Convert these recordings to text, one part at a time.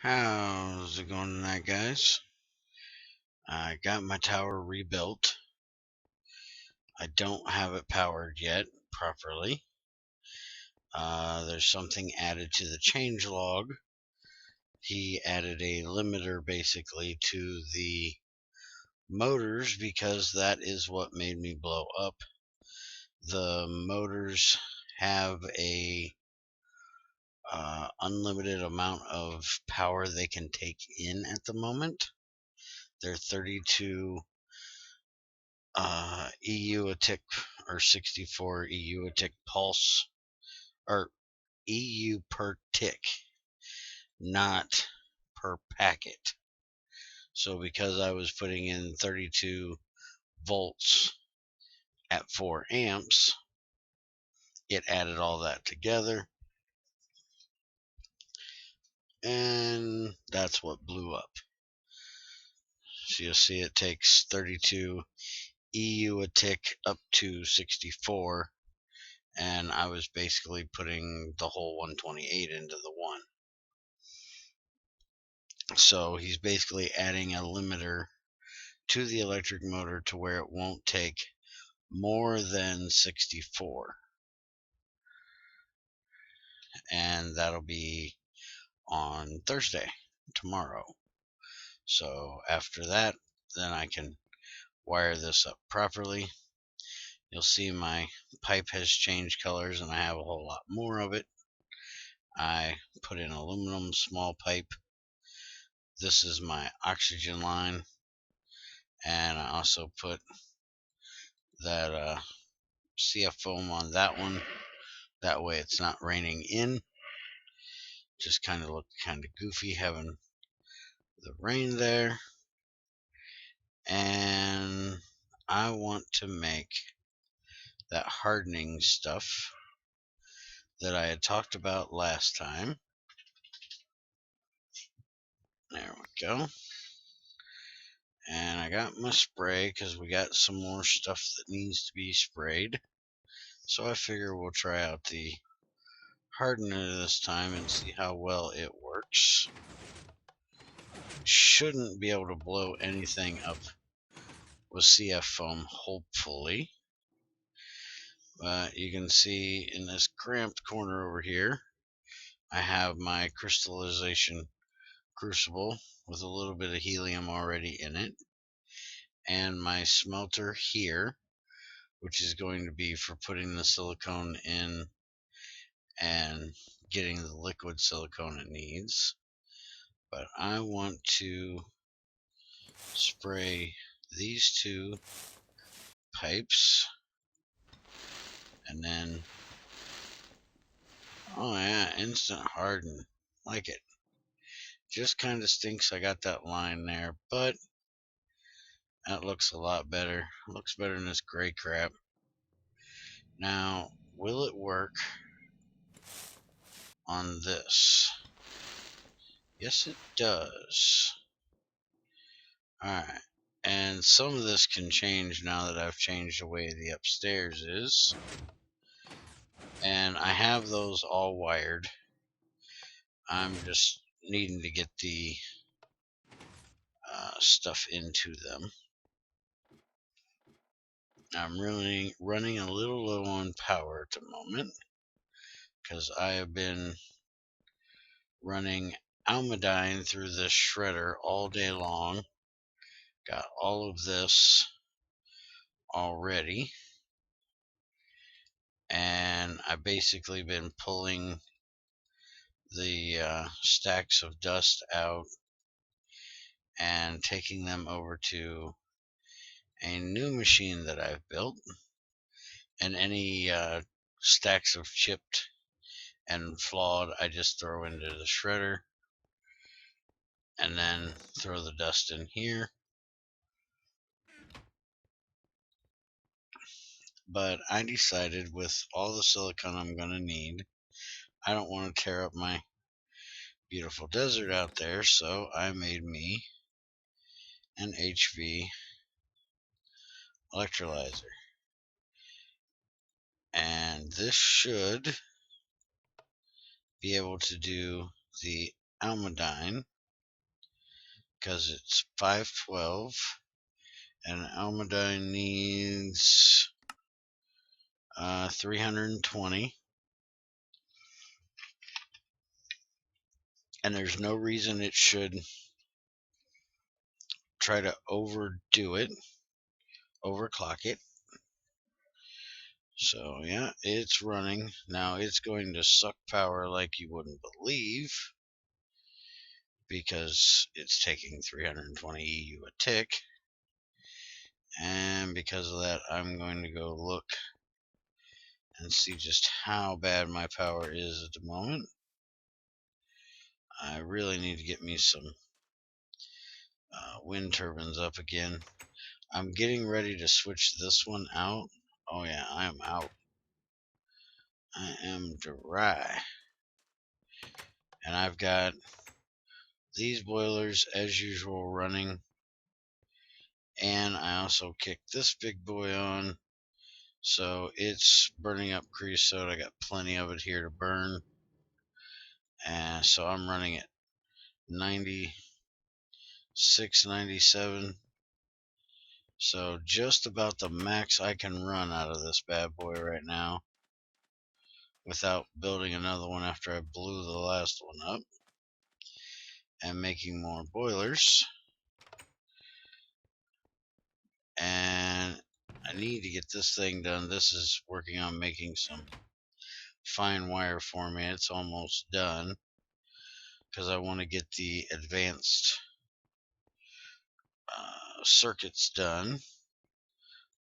How's it going tonight, guys? I got my tower rebuilt. I don't have it powered yet properly. There's something added to the changelog. He added a limiter basically to the motors because that is what made me blow up. The motors have a unlimited amount of power they can take in at the moment. They're 32 EU a tick or 64 EU a tick pulse, or EU per tick, not per packet. So because I was putting in 32 volts at 4 amps, it added all that together, and that's what blew up. So you'll see it takes 32 EU a tick up to 64, and I was basically putting the whole 128 into the one. So he's basically adding a limiter to the electric motor to where it won't take more than 64. And that'll be on Thursday, tomorrow. So after that, then I can wire this up properly. You'll see my pipe has changed colors and I have a whole lot more of it. I put in aluminum small pipe. This is my oxygen line, and I also put that CF foam on that one. That way it's not raining in. Just kind of looked kind of goofy having the rain there. And I want to make that hardening stuff that I had talked about last time. There we go. And I got my spray because we got some more stuff that needs to be sprayed. So I figure we'll try out the hardener this time and see how well it works. Shouldn't be able to blow anything up with CF foam, hopefully. But you can see in this cramped corner over here, I have my crystallization crucible with a little bit of helium already in it, and my smelter here, which is going to be for putting the silicone in and getting the liquid silicone it needs. But I want to spray these two pipes, and then, oh yeah, instant harden, like it. Just kind of stinks I got that line there, but that looks a lot better. Looks better than this gray crap. Now, will it work on this? Yes, it does. Alright, and some of this can change now that I've changed the way the upstairs is. And I have those all wired. I'm just needing to get the stuff into them. I'm really running a little low on power at the moment because I have been running almadine through this shredder all day long. Got all of this already, and I've basically been pulling the stacks of dust out and taking them over to a new machine that I've built, and any stacks of chipped and flawed I just throw into the shredder and then throw the dust in here. But I decided with all the silicone I'm going to need, I don't want to tear up my beautiful desert out there, so I made me an HV electrolyzer. And this should be able to do the almadine because it's 512, and almandine needs 320. And there's no reason it should try to overdo it, overclock it. So yeah, it's running. Now it's going to suck power like you wouldn't believe, because it's taking 320 EU a tick. And because of that, I'm going to go look and see just how bad my power is at the moment. I really need to get me some wind turbines up again. I'm getting ready to switch this one out. Oh yeah, I am out. I am dry. And I've got these boilers as usual running. And I also kicked this big boy on. So it's burning up creosote. I got plenty of it here to burn. And so I'm running at 96, 97. So just about the max I can run out of this bad boy right now, without building another one after I blew the last one up and making more boilers. And I need to get this thing done. This is working on making some fine wire for me. It's almost done, because I want to get the advanced circuits done.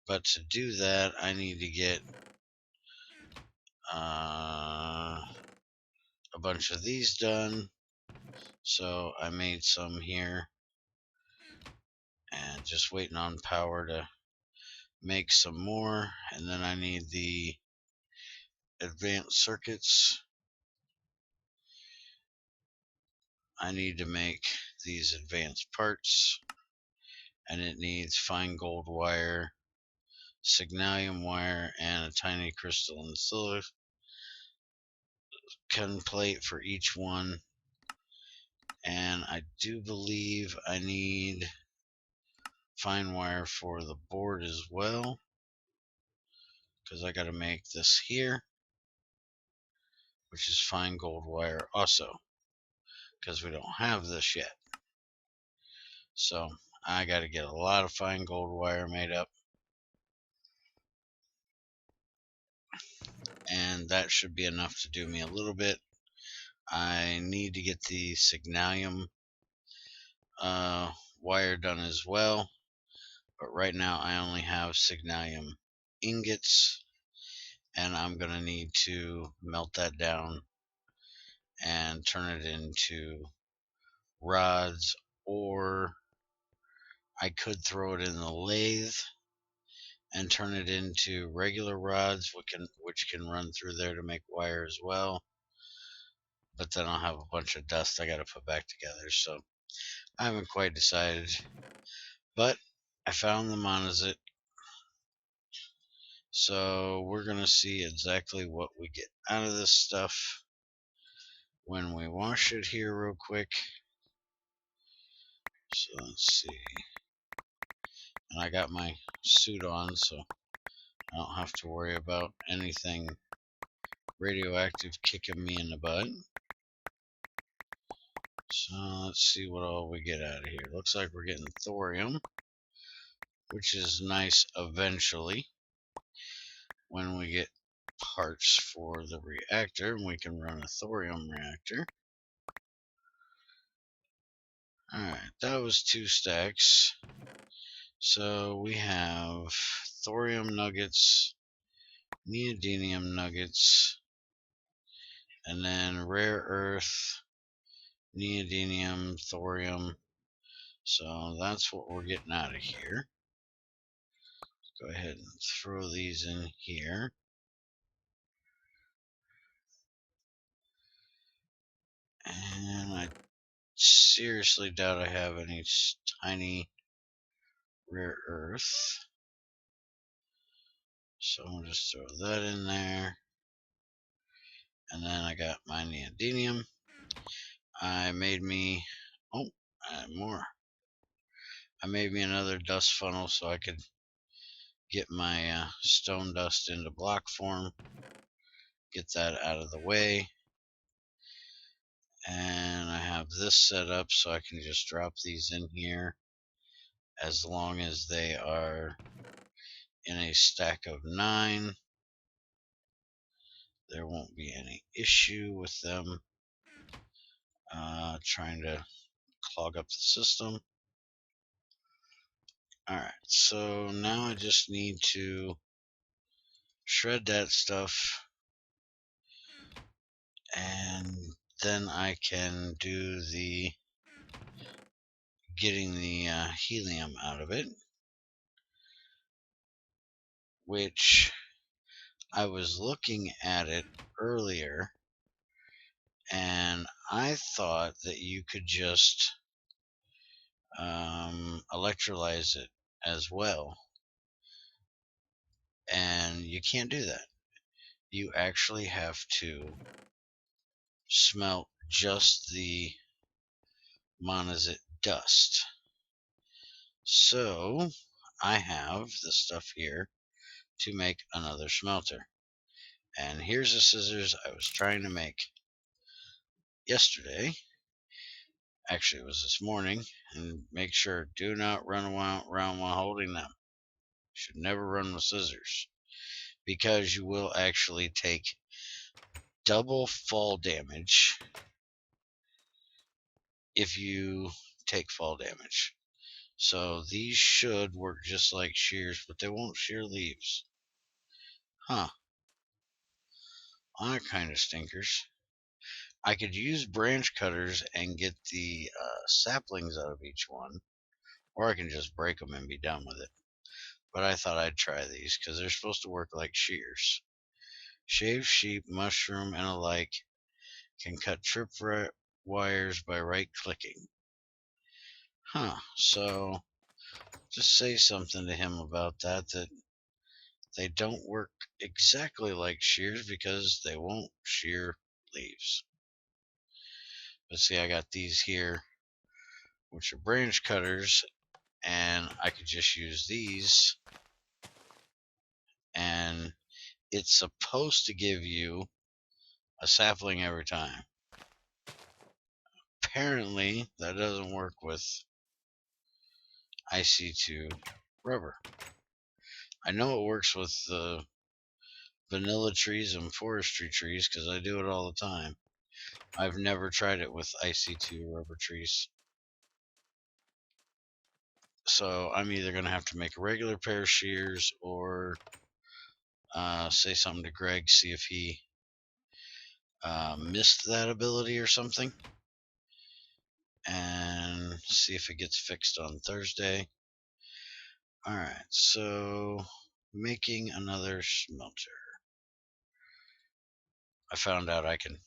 But to do that, I need to get a bunch of these done. So I made some here, and just waiting on power to make some more. And then I need the advanced circuits. I need to make these advanced parts, and it needs fine gold wire, signalium wire, and a tiny crystalline silicon plate for each one. And I do believe I need fine wire for the board as well, because I got to make this here, which is fine gold wire also, because we don't have this yet. So I got to get a lot of fine gold wire made up, and that should be enough to do me a little bit. I need to get the signalium wire done as well, but right now I only have signalium ingots, and I'm gonna need to melt that down and turn it into rods, or I could throw it in the lathe and turn it into regular rods, which can run through there to make wire as well. But then I'll have a bunch of dust I got to put back together. So I haven't quite decided, but I found the monazite. So we're going to see exactly what we get out of this stuff when we wash it here real quick. So let's see. And I got my suit on, so I don't have to worry about anything radioactive kicking me in the butt. So let's see what all we get out of here. Looks like we're getting thorium, which is nice eventually when we get parts for the reactor, and we can run a thorium reactor. Alright, that was 2 stacks. So we have thorium nuggets, neodymium nuggets, and then rare earth, neodymium, thorium. So that's what we're getting out of here. Go ahead and throw these in here. And I seriously doubt I have any tiny rare earth. So I'll just throw that in there. And then I got my neodymium. I made me, oh, more. I made me another dust funnel so I could get my stone dust into block form, get that out of the way. And I have this set up so I can just drop these in here as long as they are in a stack of 9. There won't be any issue with them trying to clog up the system. Alright, so now I just need to shred that stuff, and then I can do the getting the helium out of it, which I was looking at it earlier, and I thought that you could just electrolyze it as well, and you can't do that. You actually have to smelt just the monazite dust. So I have the stuff here to make another smelter. And here's the scissors I was trying to make yesterday. Actually, it was this morning. And make sure, do not run around while holding them. You should never run with scissors, because you will actually take double fall damage if you take fall damage. So these should work just like shears, but they won't shear leaves. Huh. That kind of stinkers. I could use branch cutters and get the saplings out of each one, or I can just break them and be done with it. But I thought I'd try these because they're supposed to work like shears. Shaved sheep, mushroom, and alike can cut trip wires by right-clicking. Huh. So just say something to him about that they don't work exactly like shears because they won't shear leaves. But see, I got these here, which are branch cutters, and I could just use these, and it's supposed to give you a sapling every time. Apparently, that doesn't work with IC2 rubber. I know it works with the vanilla trees and forestry trees because I do it all the time. I've never tried it with IC2 rubber trees. So I'm either going to have to make a regular pair of shears or say something to Greg, see if he missed that ability or something, and see if it gets fixed on Thursday. Alright, so making another smelter. I found out I can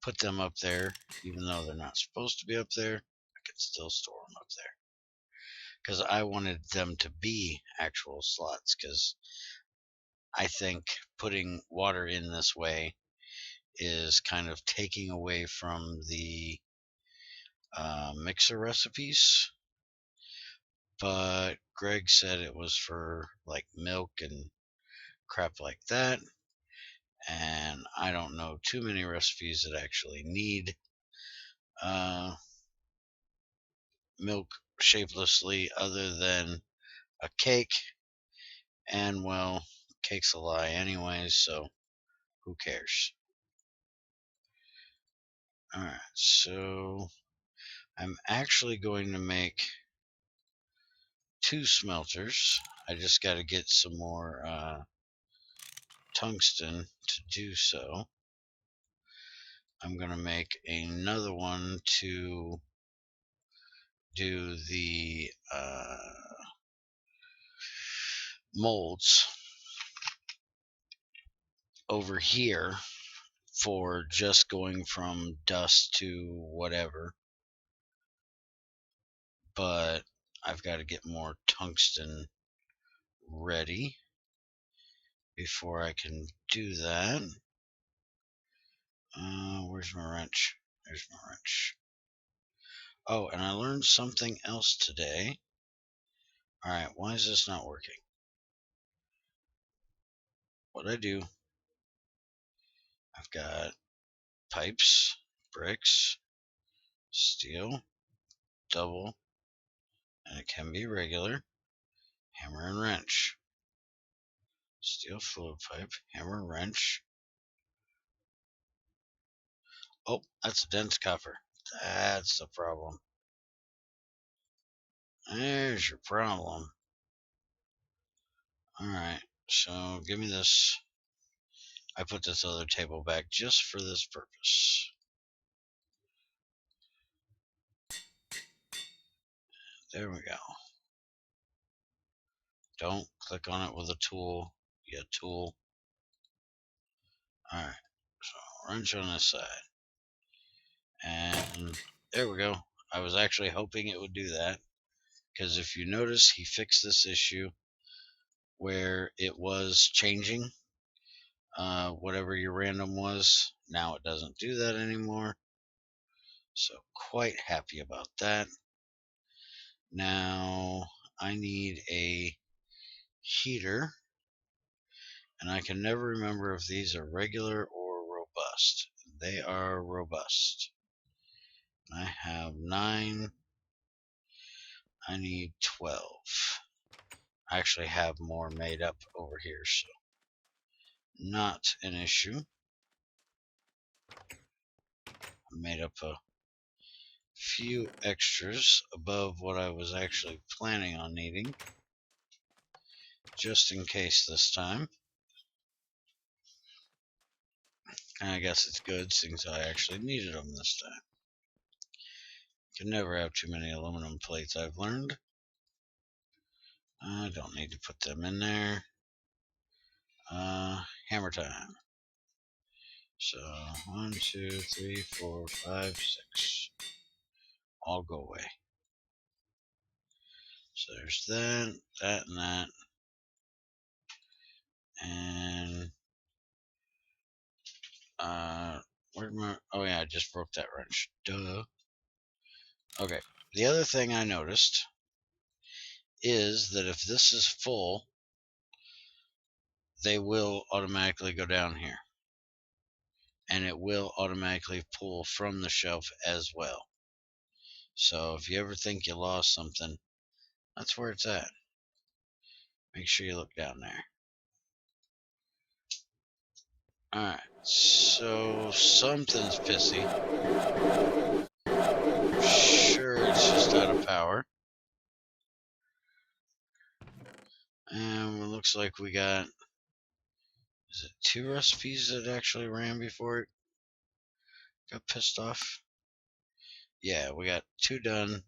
put them up there even though they're not supposed to be up there. I can still store them up there because I wanted them to be actual slots, because I think putting water in this way is kind of taking away from the mixer recipes. But Greg said it was for like milk and crap like that, and I don't know too many recipes that actually need milk shapelessly other than a cake, and well, cake's a lie anyways, so who cares. Alright, so I'm actually going to make 2 smelters. I just got to get some more tungsten to do so. I'm going to make another one to do the molds over here for just going from dust to whatever. But I've got to get more tungsten ready before I can do that. Where's my wrench? There's my wrench. Oh, and I learned something else today. Alright, why is this not working? What I do, I've got pipes, bricks, steel, double, and it can be regular, hammer and wrench. Steel fluid pipe, hammer, wrench. Oh, that's a dense copper. That's the problem. There's your problem. Alright, so give me this. I put this other table back just for this purpose. There we go. Don't click on it with a tool. You tool. Alright, so wrench on this side. And there we go. I was actually hoping it would do that, because if you notice, he fixed this issue where it was changing whatever your random was. Now it doesn't do that anymore, so quite happy about that. Now I need a heater, and I can never remember if these are regular or robust. They are robust. I have 9. I need 12. I actually have more made up over here, so not an issue. I made up a few extras above what I was actually planning on needing, just in case this time. And I guess it's good since I actually needed them this time. Can never have too many aluminum plates, I've learned. I don't need to put them in there. Hammer time. So 1, 2, 3, 4, 5, 6. All go away. So there's that, that, and that. And where'd my, oh yeah, I just broke that wrench. Duh. Okay. The other thing I noticed is that if this is full, they will automatically go down here. And it will automatically pull from the shelf as well. So if you ever think you lost something, that's where it's at. Make sure you look down there. Alright, so something's pissy. Sure, it's just out of power. And it looks like we got, is it 2 recipes that actually ran before it got pissed off? Yeah, we got 2 done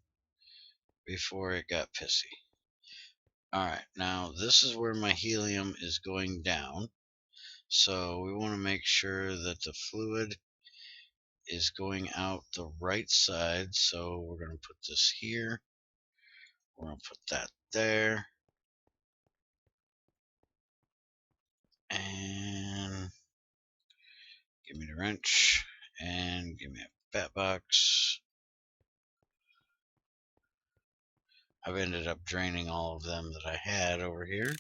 before it got pissy. Alright, now this is where my helium is going down. So we want to make sure that the fluid is going out the right side. So we're going to put this here. We're going to put that there. And give me the wrench. And give me a bat box. I've ended up draining all of them that I had over here.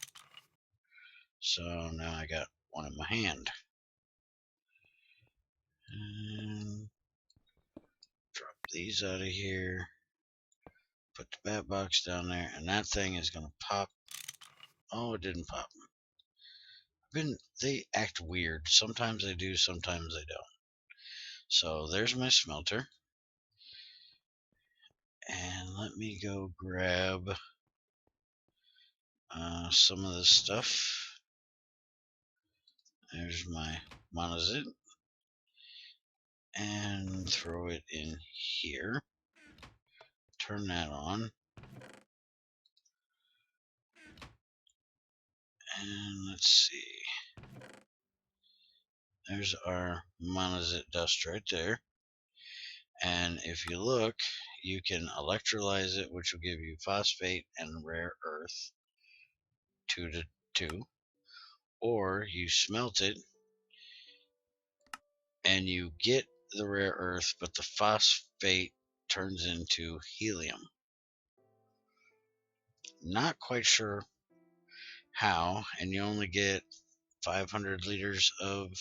So now I got one in my hand. And drop these out of here. Put the bat box down there. And that thing is going to pop. Oh, it didn't pop. They act weird. Sometimes they do, sometimes they don't. So there's my smelter. And let me go grab some of this stuff. There's my monazite. And throw it in here. Turn that on. And let's see. There's our monazite dust right there. And if you look, you can electrolyze it, which will give you phosphate and rare earth 2 to 2. Or you smelt it and you get the rare earth, but the phosphate turns into helium. not quite sure how, and you only get 500 liters of,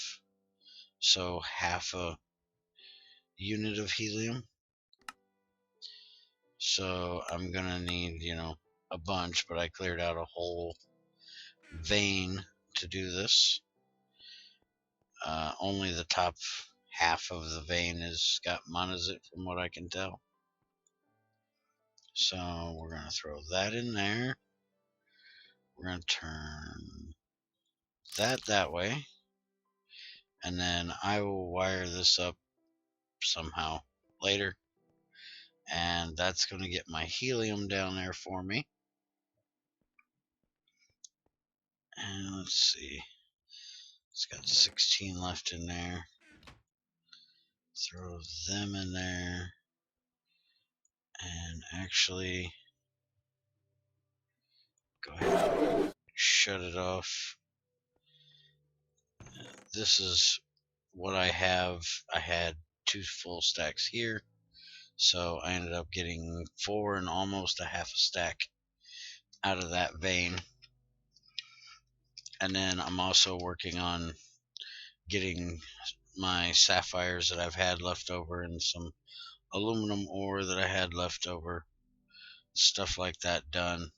so half a unit of helium. So I'm gonna need, a bunch, but I cleared out a whole vein to do this. Only the top half of the vein has got monazite from what I can tell. So we're gonna throw that in there. We're gonna turn that way, and then I will wire this up somehow later, and that's going to get my helium down there for me. And let's see, it's got 16 left in there. Throw them in there, and actually go ahead and shut it off. This is what I have. I had 2 full stacks here, so I ended up getting 4 and almost a half a stack out of that vein. And then I'm also working on getting my sapphires that I've had left over and some aluminum ore that I had left over, stuff like that done.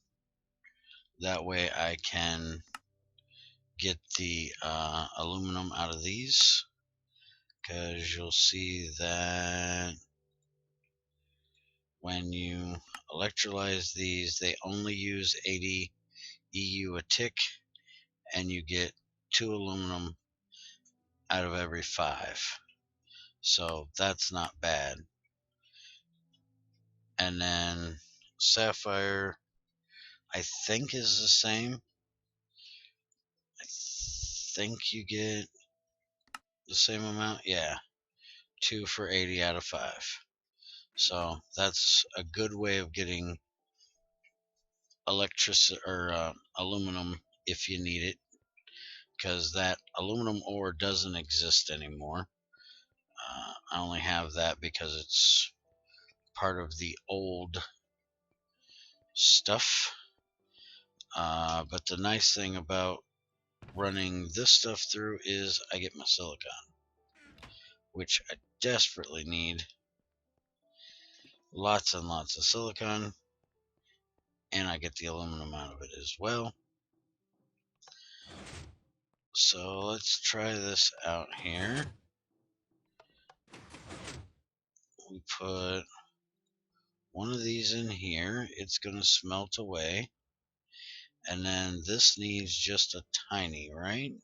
That way I can get the aluminum out of these, because you'll see that when you electrolyze these, they only use 80 EU a tick, and you get 2 aluminum out of every 5. So that's not bad. And then sapphire, I think, is the same. I think you get the same amount. Yeah, 2 for 80 out of 5. So that's a good way of getting electricity or aluminum if you need it, because that aluminum ore doesn't exist anymore. I only have that because it's part of the old stuff. But the nice thing about running this stuff through is I get my silicon, which I desperately need. Lots and lots of silicon, and I get the aluminum out of it as well. So let's try this out here. We put one of these in here. It's going to smelt away. And then this needs just a tiny, right?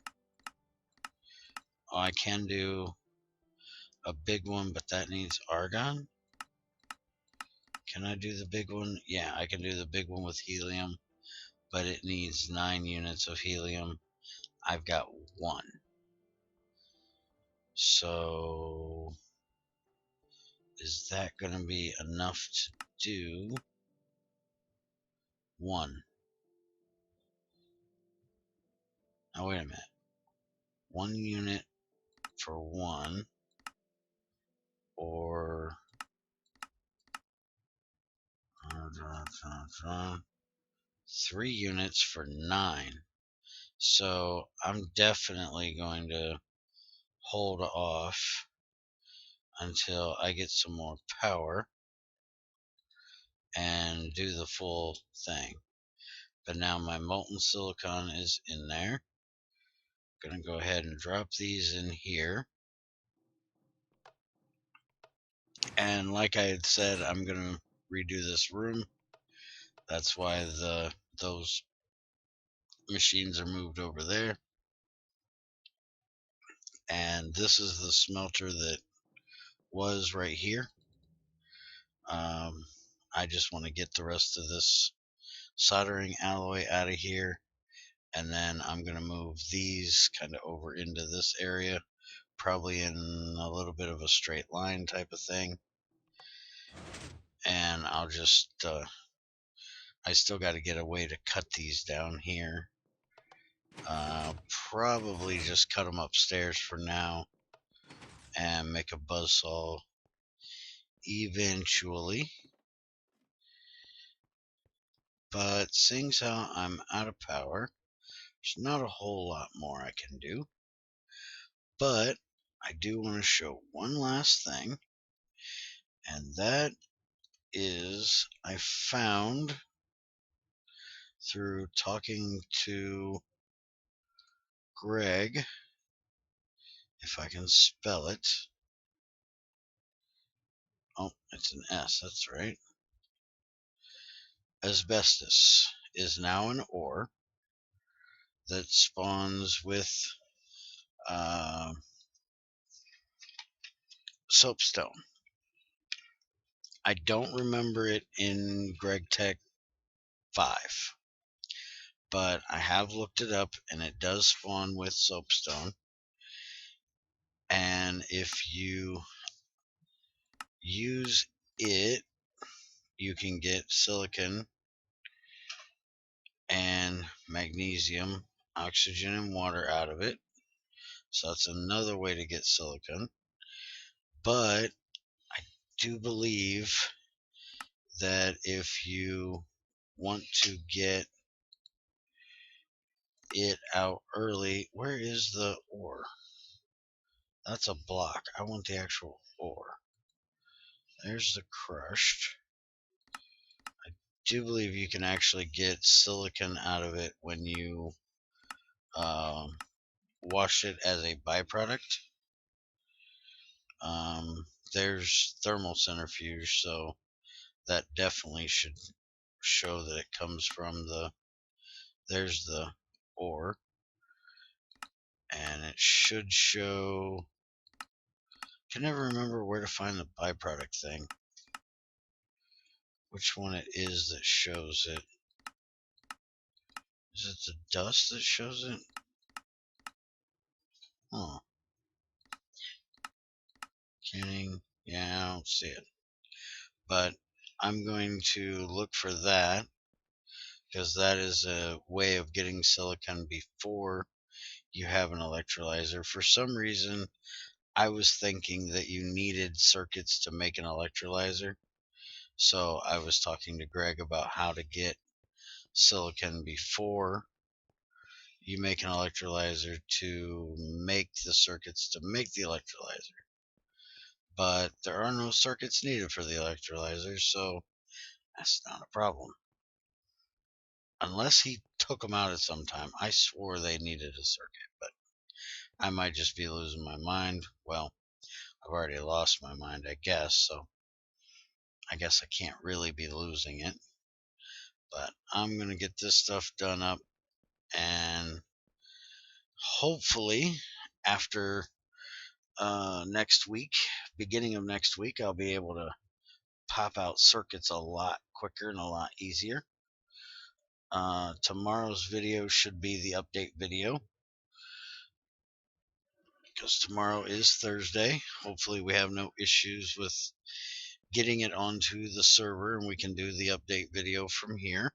Oh, I can do a big one, but that needs argon. Can I do the big one? Yeah, I can do the big one with helium, but it needs 9 units of helium. I've got 1. So is that going to be enough to do 1? Now wait a minute. 1 unit for 1, or 3 units for 9. So I'm definitely going to hold off until I get some more power and do the full thing. But now my molten silicon is in there. I'm going to go ahead and drop these in here. And like I had said, I'm going to redo this room. That's why those machines are moved over there. And this is the smelter that was right here. I just want to get the rest of this soldering alloy out of here, and then I'm going to move these kind of over into this area, probably in a little bit of a straight line type of thing. And I'll just I still got to get a way to cut these down here. Probably just cut them upstairs for now and make a buzzsaw eventually. But seeing as how I'm out of power, there's not a whole lot more I can do. But I do want to show one last thing, and that is I found through talking to Greg, if I can spell it. Oh, it's an S, that's right. Asbestos is now an ore that spawns with soapstone. I don't remember it in Gregtech 5, but I have looked it up and it does spawn with soapstone. And if you use it, you can get silicon and magnesium, oxygen, and water out of it. So that's another way to get silicon. But I do believe that if you want to get it out early, where is the ore? That's a block. I want the actual ore. There's the crushed. I do believe you can actually get silicon out of it when you wash it as a byproduct. There's thermal centrifuge, so that definitely should show that it comes from there's the ore, and it should show. I can never remember where to find the byproduct thing, which one it is that shows it. Is it the dust that shows it? Oh, canning. Yeah, I don't see it, but I'm going to look for that, because that is a way of getting silicon before you have an electrolyzer. For some reason, I was thinking that you needed circuits to make an electrolyzer. So I was talking to Greg about how to get silicon before you make an electrolyzer to make the circuits to make the electrolyzer. But there are no circuits needed for the electrolyzer, so that's not a problem. Unless he took them out at some time. I swore they needed a circuit, but I might just be losing my mind. Well, I've already lost my mind, I guess, so I guess I can't really be losing it. But I'm going to get this stuff done up, and hopefully after next week, beginning of next week, I'll be able to pop out circuits a lot quicker and a lot easier. Tomorrow's video should be the update video, because tomorrow is Thursday. Hopefully we have no issues with getting it onto the server and we can do the update video from here.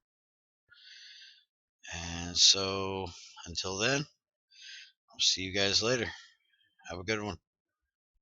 And so until then, I'll see you guys later. Have a good one.